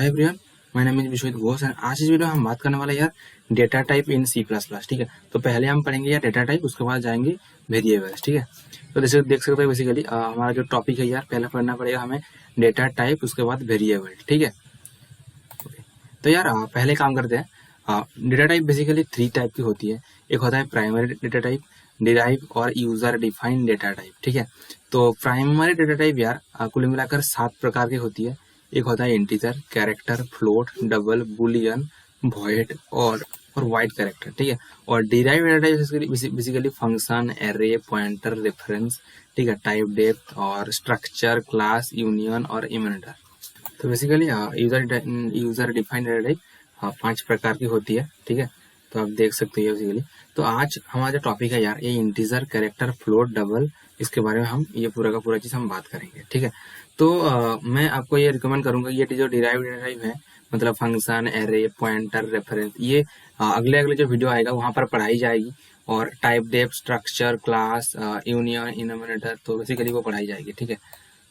Hi everyone, my name is Vishwajit Ghosh and आज इस video में हम बात करने वाले यार data type in C plus plus. ठीक है, तो पहले हम पढ़ेंगे यार डेटा टाइप, उसके बाद जाएंगे वेरिएबल्स। ठीक है, तो जैसे देख सकते हो बेसिकली हमारा जो टॉपिक है यार, पहले पढ़ना पड़ेगा हमें डेटा टाइप, उसके बाद वेरिएबल। ठीक है, तो यार पहले काम करते हैं। डेटा टाइप बेसिकली 3 टाइप की होती है। एक होता है प्राइमरी डेटा टाइप, डिराइव और यूजर डिफाइंड डेटा टाइप। ठीक है, तो प्राइमरी डेटा टाइप यार कुल मिलाकर 7 प्रकार की होती है। एक होता है integer, character, float, double, Boolean, void और वाइड कैरेक्टर। ठीक है, और derive data type basically function, array, pointer, reference, ठीक है, टाइप, डेप्थ और स्ट्रक्चर, क्लास, यूनियन और इम्यूनिटर। तो basically user defined data type 5 प्रकार की होती है। ठीक है, तो आप देख सकते हैं बेसिकली। तो आज हमारा जो टॉपिक है यार, ये इंटीजर, कैरेक्टर, फ्लोट, डबल, इसके बारे में हम ये पूरा का पूरा चीज हम बात करेंगे। ठीक है, तो मैं आपको ये रिकमेंड करूंगा, ये जो डिराइव्ड डेटा टाइप है, मतलब फंक्शन, एरे, पॉइंटर, रेफरेंस, ये अगले अगले जो वीडियो आएगा वहां पर पढ़ाई जाएगी। और type, depth, structure, class, union, इनोमिनेटर, तो बेसिकली वो पढ़ाई जाएगी। ठीक है,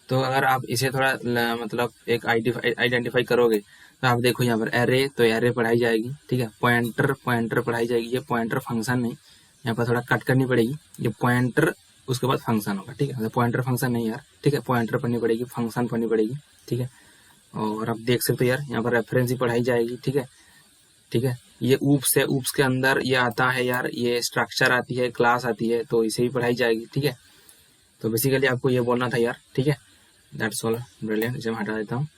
तो अगर आप इसे थोड़ा मतलब एक आइडेंटिफाई करोगे, तो आप देखो यहाँ पर एरे, तो एरे पढ़ाई जाएगी। ठीक है, पॉइंटर पढ़ाई जाएगी। ये पॉइंटर फंक्शन नहीं, यहाँ पर थोड़ा कट करनी पड़ेगी। ये पॉइंटर उसके बाद फंक्शन होगा। ठीक है, पॉइंटर फंक्शन नहीं यार। ठीक है, पॉइंटर पढ़नी पड़ेगी, फंक्शन पढ़नी पड़ेगी। ठीक है, और आप देख सकते हो यार यहाँ पर रेफरेंस ही पढ़ाई जाएगी। ठीक है, ठीक है, ये ऊप्स है, ऊप्स के अंदर ये आता है यार, ये स्ट्रक्चर आती है, क्लास आती है, तो इसे भी पढ़ाई जाएगी। ठीक है, तो बेसिकली आपको ये बोलना था यार। ठीक है, दैट्स ऑल, ब्रिलियंट। इसे मैं हटा देता हूँ।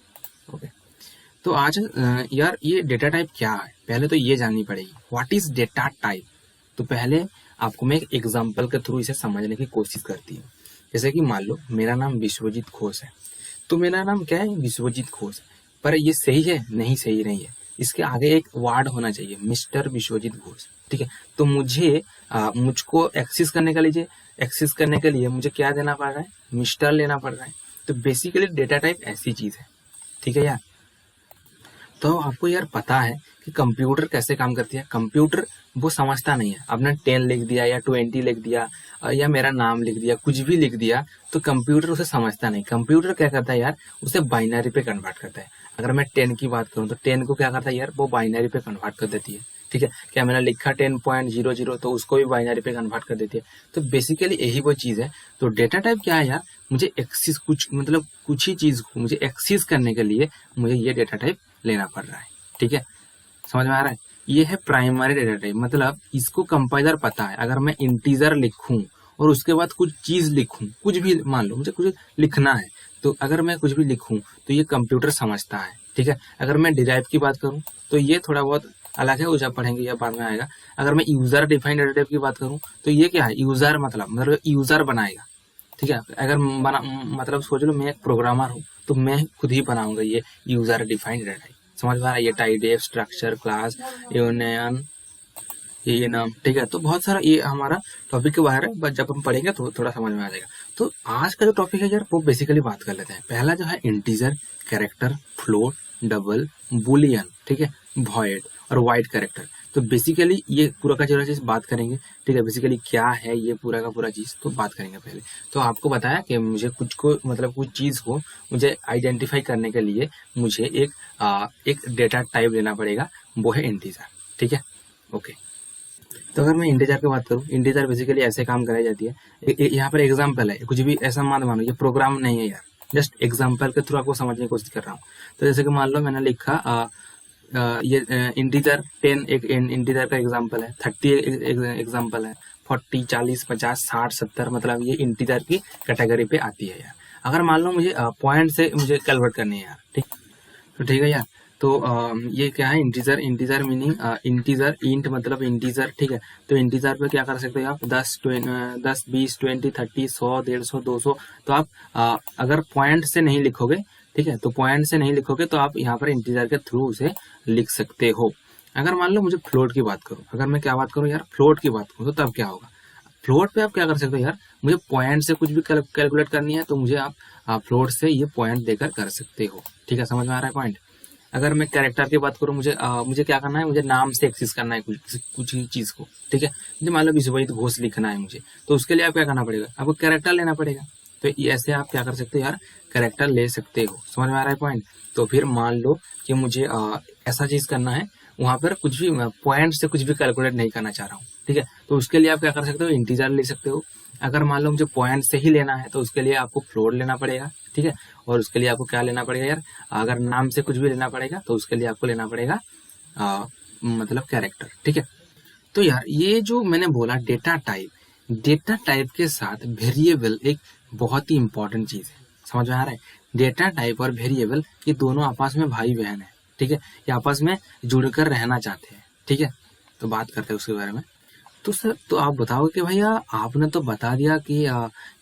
ओके, तो आज यार ये डेटा टाइप क्या है, पहले तो ये जाननी पड़ेगी, व्हाट इज डेटा टाइप। तो पहले आपको मैं एक एग्जांपल के थ्रू इसे समझने की कोशिश करती हूँ। जैसे कि मान लो मेरा नाम विश्वजीत घोष है, तो मेरा नाम क्या है, विश्वजीत घोष। पर ये सही है? नहीं, सही नहीं है। इसके आगे एक वर्ड होना चाहिए, मिस्टर विश्वजीत घोष। ठीक है, तो मुझको एक्सेस करने के लिए मुझे क्या देना पड़ रहा है, मिस्टर लेना पड़ रहा है। तो बेसिकली डेटा टाइप ऐसी चीज है। ठीक है यार, तो आपको यार पता है कि कंप्यूटर कैसे काम करती है। कंप्यूटर वो समझता नहीं है, आपने 10 लिख दिया या 20 लिख दिया या मेरा नाम लिख दिया, कुछ भी लिख दिया, तो कंप्यूटर उसे समझता नहीं। कंप्यूटर क्या करता है यार, उसे बाइनरी पे कन्वर्ट करता है। अगर मैं 10 की बात करूं तो 10 को क्या करता है यार, वो बाइनरी पे कन्वर्ट कर देती है। ठीक है, क्या मैंने लिखा 10.00, तो उसको भी बाइनरी पे कन्वर्ट कर देती है। तो बेसिकली यही वो चीज है। तो डेटा टाइप क्या है यार, मुझे एक्सेस कुछ ही चीज को मुझे एक्सेस करने के लिए मुझे ये डेटा टाइप लेना पड़ रहा है। ठीक है, समझ में आ रहा है। ये है प्राइमरी डेटा टाइप, मतलब इसको कंपाइलर पता है। अगर मैं इंटीजर लिखूं और उसके बाद कुछ चीज लिखूं, कुछ भी मान लो मुझे कुछ लिखना है, तो अगर मैं कुछ भी लिखूं तो ये कंप्यूटर समझता है। ठीक है, अगर मैं डिराइव की बात करूं तो ये थोड़ा बहुत अलग है, उसे पढ़ेंगे या बाद में आएगा। अगर मैं यूजर डिफाइंड डेटा टाइप की बात करूं तो ये क्या है, यूजर मतलब यूजर बनाएगा। ठीक है, अगर मतलब सोच लो मैं एक प्रोग्रामर हूँ, तो मैं खुद ही बनाऊंगा ये यूजर डिफाइंड डेटा टाइप। समझ में आ रहा है, ये typedef, structure, class, union, ये नाम। ठीक है, तो बहुत सारा ये हमारा टॉपिक के बाहर है, बट जब हम पढ़ेंगे तो थोड़ा समझ में आ जाएगा। तो आज का जो टॉपिक है यार, वो बेसिकली बात कर लेते हैं। पहला जो है integer, character, float, double, Boolean, ठीक है, वॉइड और वाइड कैरेक्टर। तो बेसिकली ये पूरा का पूरा चीज बात करेंगे। ठीक है, बेसिकली क्या है ये पूरा का पूरा चीज तो बात करेंगे पहले। तो आपको बताया कि मुझे कुछ चीज को मुझे आइडेंटिफाई करने के लिए मुझे एक डेटा टाइप लेना पड़ेगा, वो है इंटीजर। ठीक है, ओके। तो अगर मैं इंटीजर की बात करूं, इंटीजर बेसिकली ऐसे काम कराई जाती है। यहाँ पर एग्जाम्पल है, कुछ भी ऐसा मत मानो ये प्रोग्राम नहीं है यार, जस्ट एग्जाम्पल के थ्रू आपको समझने की कोशिश कर रहा हूँ। तो जैसे कि मान लो मैंने लिखा ये इंटीजर 10 एक इंटीजर का एग्जांपल है, 30 एग्जांपल है, 40, 40, 50, 60, 70, मतलब ये इंटीजर की कैटेगरी पे आती है यार। अगर मान लो मुझे पॉइंट से मुझे कन्वर्ट करनी है यार, ठीक, तो ठीक है यार। तो ये क्या है, इंटीजर मीनिंग इंटीजर, इंट मतलब इंटीजर। ठीक है, तो इंटीजर पे क्या कर सकते हो आप, 10, 20, 20, 30, 100, 150, 200। तो आप अगर पॉइंट से नहीं लिखोगे, ठीक है, तो पॉइंट से नहीं लिखोगे तो आप यहाँ पर इंटीजर के थ्रू उसे लिख सकते हो। अगर मान लो मुझे फ्लोट की बात करूं, अगर मैं क्या बात करूं यार, फ्लोट की बात करूं, तो तब क्या होगा, फ्लोट पे आप क्या कर सकते हो यार, मुझे पॉइंट से कुछ भी कैलकुलेट करनी है तो मुझे आप फ्लोट से ये पॉइंट देकर कर सकते हो। ठीक है, समझ में आ रहा है पॉइंट। अगर मैं कैरेक्टर की बात करूं, मुझे क्या करना है, मुझे नाम से एक्सेस करना है कुछ ही चीज को। ठीक है, मुझे मान लो विश्वजीत घोष लिखना है मुझे, तो उसके लिए आप क्या करना पड़ेगा, आपको कैरेक्टर लेना पड़ेगा। तो ऐसे आप क्या कर सकते हो यार, कैरेक्टर ले सकते हो। समझ में आ रहा है पॉइंट। तो फिर मान लो कि मुझे ऐसा चीज करना है, वहां पर कुछ भी पॉइंट से कुछ भी कैलकुलेट नहीं करना चाह रहा हूँ, ठीक है। तो उसके लिए आप क्या कर सकते हो, इंटीजर ले सकते हो। अगर मान लो मुझे पॉइंट से ही लेना है तो उसके लिए आपको फ्लोट लेना पड़ेगा, ठीक है। और उसके लिए आपको क्या लेना पड़ेगा यार, अगर नाम से कुछ भी लेना पड़ेगा तो उसके लिए आपको लेना पड़ेगा मतलब कैरेक्टर, ठीक है। तो यार ये जो मैंने बोला डेटा टाइप के साथ वेरिएबल एक बहुत ही इंपॉर्टेंट चीज है। समझ में आ रहा है। डेटा टाइप और वेरिएबल ये दोनों आपस में भाई बहन है, ठीक है। ये आपस में जुड़कर रहना चाहते हैं, ठीक है। तो बात करते हैं उसके बारे में। तो सर, तो आप बताओ कि भैया आपने तो बता दिया कि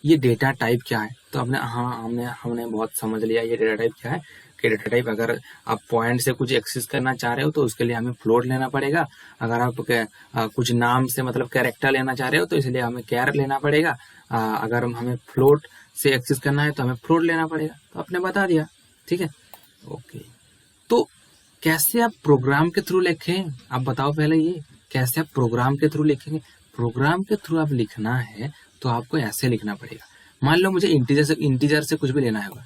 ये डेटा टाइप क्या है। तो आपने हाँ हमने हमने बहुत समझ लिया ये डेटा टाइप क्या है। कि डेटा टाइप अगर आप पॉइंट से कुछ एक्सेस करना चाह रहे हो तो उसके लिए हमें फ्लोट लेना पड़ेगा। अगर आप कुछ नाम से मतलब कैरेक्टर लेना चाह रहे हो तो इसलिए हमें कैर लेना पड़ेगा। अगर हमें फ्लोट से एक्सेस करना है तो हमें फ्लोट लेना पड़ेगा। तो आपने बता दिया, ठीक है। ओके, तो कैसे आप प्रोग्राम के थ्रू लिखें, आप बताओ पहले ये कैसे आप प्रोग्राम के थ्रू लिखेंगे। प्रोग्राम के थ्रू आप लिखना है तो आपको ऐसे लिखना पड़ेगा। मान लो मुझे इंटीजर से कुछ भी लेना होगा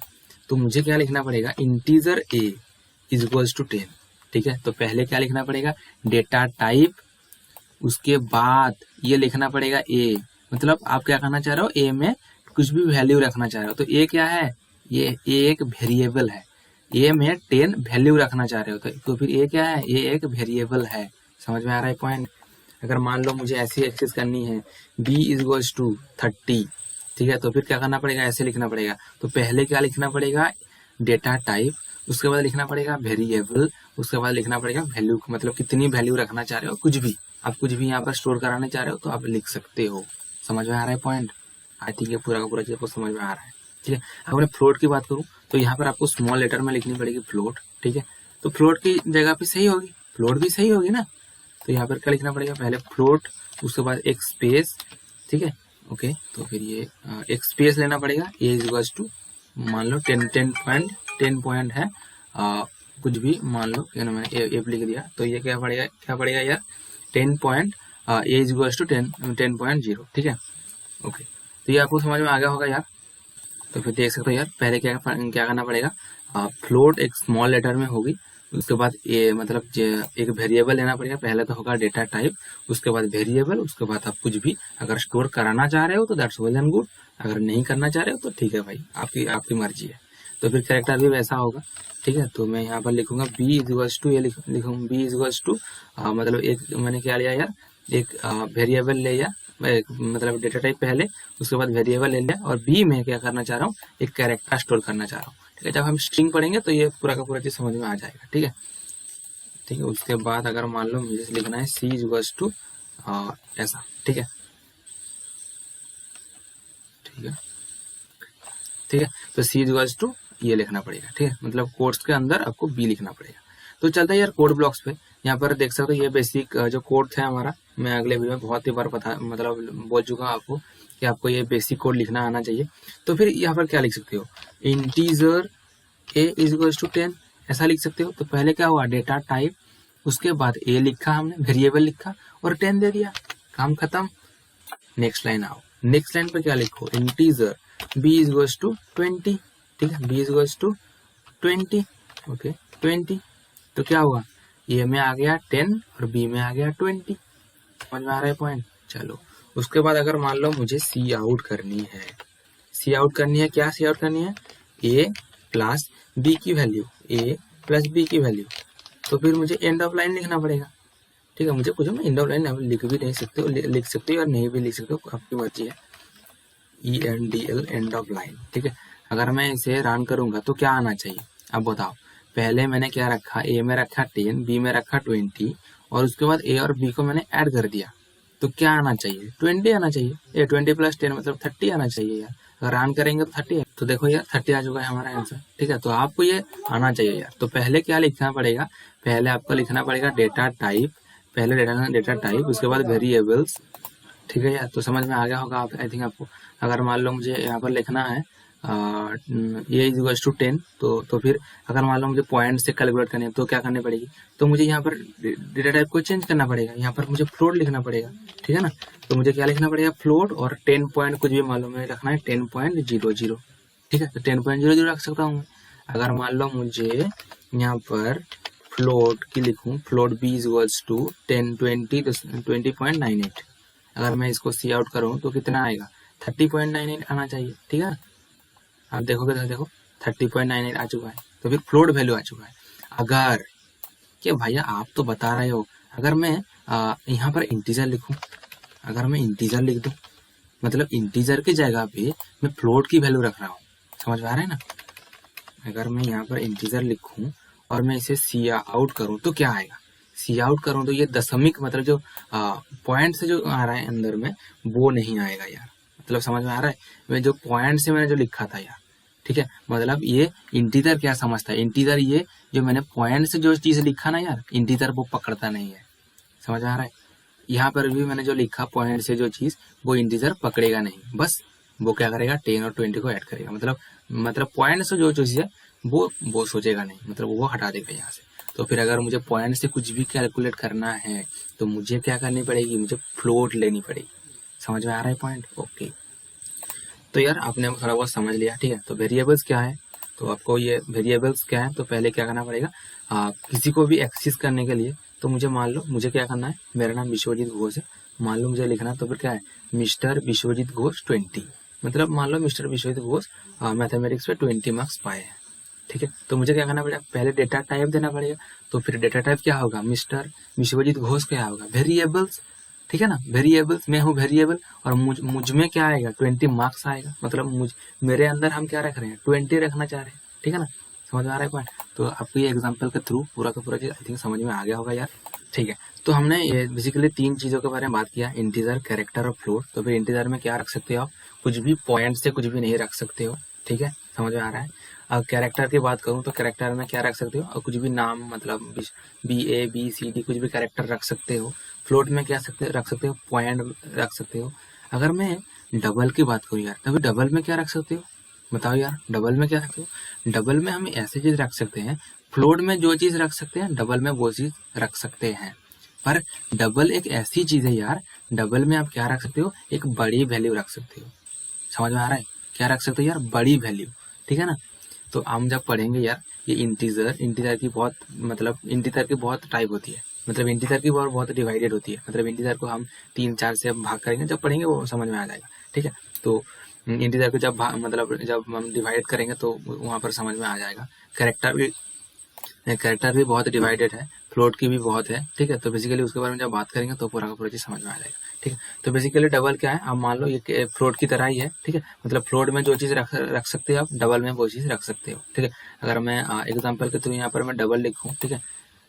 तो मुझे क्या लिखना पड़ेगा, integer a is equals to 10, ठीक है। तो पहले क्या लिखना पड़ेगा, डेटा टाइप, उसके बाद ये लिखना पड़ेगा a। मतलब आप क्या करना चाह रहे हो, a में कुछ भी वैल्यू रखना चाह रहे हो। तो a क्या है, ये a एक वेरिएबल है। a में 10 वैल्यू रखना चाह रहे हो तो फिर a क्या है, a एक वेरिएबल है। समझ में आ रहा है पॉइंट। अगर मान लो मुझे ऐसी एक्सेस करनी है b इज इक्वल्स टू 30, ठीक है। तो फिर क्या करना पड़ेगा, ऐसे लिखना पड़ेगा। तो पहले क्या लिखना पड़ेगा, डेटा टाइप, उसके बाद लिखना पड़ेगा वेरिएबल, उसके बाद लिखना पड़ेगा वैल्यू, मतलब कितनी वैल्यू रखना चाह रहे हो, कुछ भी आप कुछ भी यहाँ पर स्टोर कराने चाह रहे हो तो आप लिख सकते हो। समझ में आ रहा है पॉइंट। आई थिंक ये पूरा का पूरा चीज आपको समझ में आ रहा है, ठीक है। अगर मैं फ्लोट की बात करूँ तो यहाँ पर आपको स्मॉल लेटर में लिखनी पड़ेगी फ्लोट, ठीक है। तो फ्लोट की जगह पे सही होगी, फ्लोट भी सही होगी ना। तो यहाँ पर क्या लिखना पड़ेगा, पहले फ्लोट, उसके बाद एक स्पेस, ठीक है। ओके, तो फिर ये एक स्पेस लेना पड़ेगा। ए इज इक्वल्स टू मान लो 10 पॉइंट है, कुछ भी मान लो मैंने एफ लिख दिया। तो ये क्या पड़ेगा यार 10 point a is equals to 10.0, ठीक है। ओके, तो ये आपको समझ में आ गया होगा यार। तो फिर देख सकते हो यार, पहले क्या करना पड़ेगा, फ्लोट एक स्मॉल लेटर में होगी, उसके बाद ये मतलब एक वेरिएबल लेना पड़ेगा। पहले तो होगा डेटा टाइप, उसके बाद वेरिएबल, उसके बाद आप कुछ भी अगर स्टोर कराना चाह रहे हो तो दैट्स वेल एंड गुड, अगर नहीं करना चाह रहे हो तो ठीक है भाई, आपकी मर्जी है। तो फिर कैरेक्टर भी वैसा होगा, ठीक है। तो मैं यहाँ पर लिखूंगा b इज इक्वल्स टू, ये लिखूंगा b इज इक्वल्स टू, मतलब एक मैंने क्या लिया यार, एक वेरिएबल ले लिया, मतलब डेटा टाइप पहले, उसके बाद वेरिएबल ले लिया, और b में क्या करना चाह रहा हूँ, एक कैरेक्टर स्टोर करना चाह रहा हूँ, ठीक है। जब हम स्ट्रिंग पढ़ेंगे तो ये पूरा का पूरा चीज समझ में आ जाएगा, ठीक है। ठीक है, उसके बाद अगर मान लो मुझे लिखना है c इज इक्वल्स टू ऐसा, ठीक है, ठीक है। तो c इज इक्वल्स टू ये लिखना पड़ेगा, ठीक है। मतलब कोड्स के अंदर आपको b लिखना पड़ेगा। तो चलता है यार कोड ब्लॉक्स पे। यहाँ पर देख सकते हो ये बेसिक जो कोड है हमारा, मैं अगले वीडियो में बहुत ही बार मतलब बोल चुका हूँ आपको कि आपको ये बेसिक कोड लिखना आना चाहिए। तो फिर यहाँ पर क्या लिख सकते हो, integer a is equals to 10, ऐसा लिख सकते हो। तो पहले क्या हुआ, डेटा टाइप, उसके बाद a लिखा हमने, वेरिएबल लिखा और 10 दे दिया, काम खत्म। नेक्स्ट लाइन आओ, नेक्स्ट लाइन पर क्या लिखो, integer b is equals to 20, ठीक है, b is equals to 20, okay 20। तो क्या हुआ, ए में आ गया 10 और बी में आ गया 20। समझ में आ रहा है पॉइंट। चलो, उसके बाद अगर मान लो मुझे सी आउट करनी है, क्या सी आउट करनी है, ए प्लस बी की वैल्यू, ए प्लस बी की वैल्यू। तो फिर मुझे एंड ऑफ लाइन लिखना पड़ेगा, ठीक है। मुझे कुछ में एंड ऑफ लाइन लिख भी नहीं सकते हो, लिख सकते हो और नहीं भी लिख सकते हो, आपकी मर्जी है। ENDL एंड ऑफ लाइन, ठीक है। अगर मैं इसे रन करूंगा तो क्या आना चाहिए, अब बताओ। पहले मैंने क्या रखा, ए में रखा 10, बी में रखा 20, और उसके बाद ए और बी को मैंने ऐड कर दिया। तो क्या आना चाहिए, 20 आना चाहिए। ये 20 प्लस 10 मतलब 30 आना चाहिए यार। अगर रन करेंगे तो 30 है। तो देखो यार 30 आ चुका है हमारा आंसर, ठीक है। तो आपको ये आना चाहिए यार। तो पहले क्या लिखना पड़ेगा, पहले आपको लिखना पड़ेगा डेटा टाइप, पहले डेटा टाइप, उसके बाद वेरिएबल्स, ठीक है यार। तो समझ में आ गया होगा आप, आई थिंक आपको। अगर मान लो मुझे यहाँ पर लिखना है ए इज इक्वल्स टू 10, तो फिर अगर मान लो मुझे पॉइंट से कैलकुलेट करनी है तो क्या करनी पड़ेगी, तो मुझे यहाँ पर डेटा टाइप को चेंज करना पड़ेगा, यहाँ पर मुझे फ्लोट लिखना पड़ेगा, ठीक है ना। तो मुझे क्या लिखना पड़ेगा, फ्लोट, और 10 पॉइंट कुछ भी मालूम है रखना है 10.00, ठीक है। तो 10.00 रख सकता हूँ मैं। अगर मान लो मुझे यहाँ पर फ्लोट की लिखूं, float b is equals to 20.98, अगर मैं इसको सी आउट करूँ तो कितना आएगा, 30.98 आना चाहिए, ठीक है। आप देखोगे तो देखो 30.98 आ चुका है, तो फिर फ्लोट वैल्यू आ चुका है। अगर क्या भैया आप तो बता रहे हो, अगर मैं यहाँ पर इंटीजर लिखूं, अगर मैं इंटीजर लिख दूं, मतलब इंटीजर की जगह पे मैं फ्लोट की वैल्यू रख रहा हूँ, समझ में आ रहा है ना। अगर मैं यहाँ पर इंटीजर लिखूं और मैं इसे सी आउट करूं तो क्या आएगा, सी आउट करूं तो ये दशमिक मतलब जो पॉइंट से जो आ रहा है अंदर में वो नहीं आएगा यार, मतलब समझ में आ रहा है। मैं जो पॉइंट से मैंने जो लिखा था यार, ठीक है, मतलब ये इंटीजर क्या समझता है, इंटीजर ये जो मैंने पॉइंट से जो चीज लिखा ना यार, इंटीजर वो पकड़ता नहीं है, समझ में आ रहा है। यहाँ पर भी मैंने जो लिखा पॉइंट से जो चीज, वो इंटीजर पकड़ेगा नहीं, बस वो क्या करेगा 10 और 20 को ऐड करेगा, मतलब पॉइंट से जो चीज है वो सोचेगा नहीं, मतलब वो हटा देगा यहाँ से। तो फिर अगर मुझे पॉइंट से कुछ भी कैलकुलेट करना है तो मुझे क्या करनी पड़ेगी, मुझे फ्लोट लेनी पड़ेगी, समझ में आ रहा है पॉइंट। ओके, तो यार आपने थोड़ा बहुत समझ लिया, ठीक है। तो वेरिएबल्स क्या है, तो आपको ये वेरिएबल्स क्या है, तो पहले क्या करना पड़ेगा, किसी को भी एक्सेस करने के लिए, तो मुझे मान लो मुझे क्या करना है, मेरा नाम विश्वजीत घोष है, मान लो मुझे लिखना है, तो फिर क्या है, मिस्टर विश्वजीत घोष 20, मतलब मान लो मिस्टर विश्वजीत घोष मैथमेटिक्स पे 20 मार्क्स पाए हैं, ठीक है। तो मुझे क्या करना पड़ेगा, पहले डेटा टाइप देना पड़ेगा, तो फिर डेटा टाइप क्या होगा, मिस्टर विश्वजीत घोष क्या होगा, वेरिएबल्स, ठीक है ना, वेरिएबल्स, मैं हूँ वेरिएबल, और मुझ में क्या आएगा, 20 मार्क्स आएगा, मतलब मेरे अंदर हम क्या रख रहे हैं, 20 रखना चाह रहे हैं, ठीक है ना, समझ में आ रहा है पॉइंट। तो आपको ये एग्जांपल के थ्रू पूरा का पूरा चीज आई थिंक समझ में आ गया होगा यार, ठीक है। तो हमने ये बेसिकली 3 चीजों के बारे में बात किया, इंटीजर, कैरेक्टर और फ्लोट। तो फिर इंटीजर में क्या रख सकते हो आप, कुछ भी पॉइंट से कुछ भी नहीं रख सकते हो, ठीक है, समझ में आ रहा है। अब कैरेक्टर की बात करूं तो कैरेक्टर में क्या रख सकते हो, और कुछ भी नाम, मतलब BA BC D कुछ भी कैरेक्टर रख सकते हो। फ्लोट में क्या रख सकते हो, पॉइंट रख सकते हो। अगर मैं डबल की बात करूँ यार, तभी डबल में क्या रख सकते हो, बताओ यार, डबल में क्या रखते हो। डबल में हम ऐसी चीज रख सकते हैं, फ्लोट में जो चीज रख सकते हैं डबल में वो चीज रख सकते हैं, पर डबल एक ऐसी चीज है यार, डबल में आप क्या रख सकते हो, एक बड़ी वैल्यू रख सकते हो, समझ में आ रहा है, क्या रख सकते हो यार, बड़ी वैल्यू, ठीक है ना। तो हम जब पढ़ेंगे यार ये इंटीजर की बहुत, मतलब इंटीजर की बहुत टाइप होती है, मतलब इंटीजर की बहुत डिवाइडेड होती है, मतलब इंटीजर को हम 3-4 से भाग करेंगे, जब पढ़ेंगे वो समझ में आ जाएगा, ठीक है। तो इंटीजर को जब जब हम डिवाइड करेंगे तो वहां पर समझ में आ जाएगा। कैरेक्टर भी बहुत डिवाइडेड है, फ्लोट की भी बहुत है, ठीक है। तो बेसिकली उसके बारे में जब बात करेंगे तो पूरा का पूरा चीज समझ में आ जाएगा, ठीक है। तो बेसिकली डबल क्या है, आप मान लो ये फ्लोट की तरह ही है, ठीक है, मतलब फ्लोट में जो चीज रख सकते हो आप, डबल में वो चीज रख सकते हो, ठीक है। अगर मैं एग्जाम्पल के थ्रू यहाँ पर मैं डबल लिखूँ, ठीक है,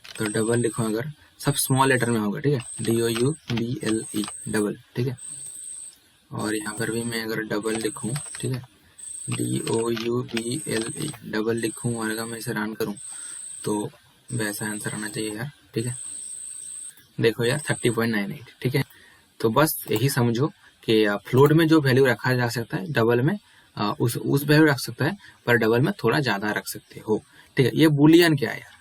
तो डबल लिखूँ अगर, सब स्मॉल लेटर में होगा, ठीक है, DOUBLE डबल, ठीक है। और यहाँ पर भी मैं अगर डबल लिखूँ, ठीक है, DOUBLE डबल लिखूँ, और अगर मैं इसे रन करूँ तो वैसा आंसर आना चाहिए यार, ठीक है। देखो यार 30.98, ठीक है। तो बस यही समझो कि फ्लोट में जो वैल्यू रखा जा सकता है, डबल में उस वैल्यू रख सकता है, पर डबल में थोड़ा ज्यादा रख सकते हो, ठीक है। ये बुलियन क्या है यार,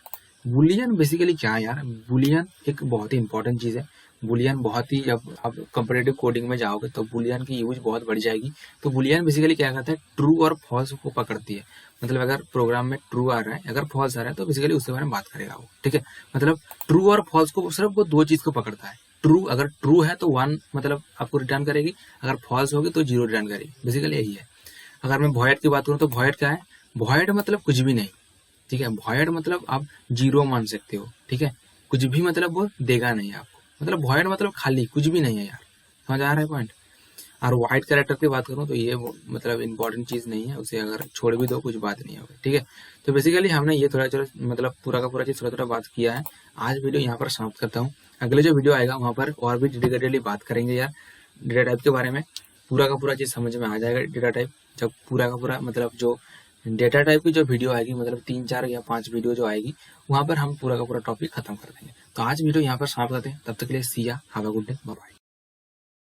बुलियन बेसिकली क्या है यार, बुलियन एक बहुत ही इंपॉर्टेंट चीज है। बुलियन बहुत ही, जब आप कंपेटिटिव कोडिंग में जाओगे तो बुलियन की यूज बहुत बढ़ जाएगी। तो बुलियन बेसिकली क्या करता है, ट्रू और फॉल्स को पकड़ती है, मतलब अगर प्रोग्राम में ट्रू आ रहा है, अगर फॉल्स आ रहा है, तो बेसिकली उसके बारे में बात करेगा वो, ठीक है। मतलब ट्रू और फॉल्स को सिर्फ वो 2 चीज को पकड़ता है। ट्रू, अगर ट्रू है तो 1 मतलब आपको रिटर्न करेगी, अगर फॉल्स होगी तो 0 रिटर्न करेगी, बेसिकली यही है। अगर मैं वॉइड की बात करूँ तो वॉइड क्या है, वॉइड मतलब कुछ भी नहीं, ठीक है। वॉइड मतलब आप 0 मान सकते हो, ठीक है, कुछ भी मतलब वो देगा नहीं आपको, मतलब वॉइड मतलब खाली, कुछ भी नहीं है यार, समझ आ रहा है पॉइंट। और वाइड कैरेक्टर की बात करूँ तो ये मतलब इंपॉर्टेंट चीज नहीं है, उसे अगर छोड़ भी दो कुछ बात नहीं होगी, ठीक है। तो बेसिकली हमने ये थोड़ा मतलब पूरा का पूरा चीज थोड़ा बात किया है। आज वीडियो यहाँ पर समाप्त करता हूँ। अगले जो वीडियो आएगा वहां पर और भी डेडिकेटेडली बात करेंगे यार डेटा टाइप के बारे में, पूरा का पूरा चीज समझ में आ जाएगा डेटा टाइप। जब पूरा का पूरा मतलब जो डेटा टाइप की जो वीडियो आएगी, मतलब 3-4 या 5 वीडियो जो आएगी, वहां पर हम पूरा का पूरा टॉपिक खत्म कर देंगे। तो आज वीडियो यहाँ पर समाप्त करते हैं, तब तक के लिए सी या, have a good day, bye bye.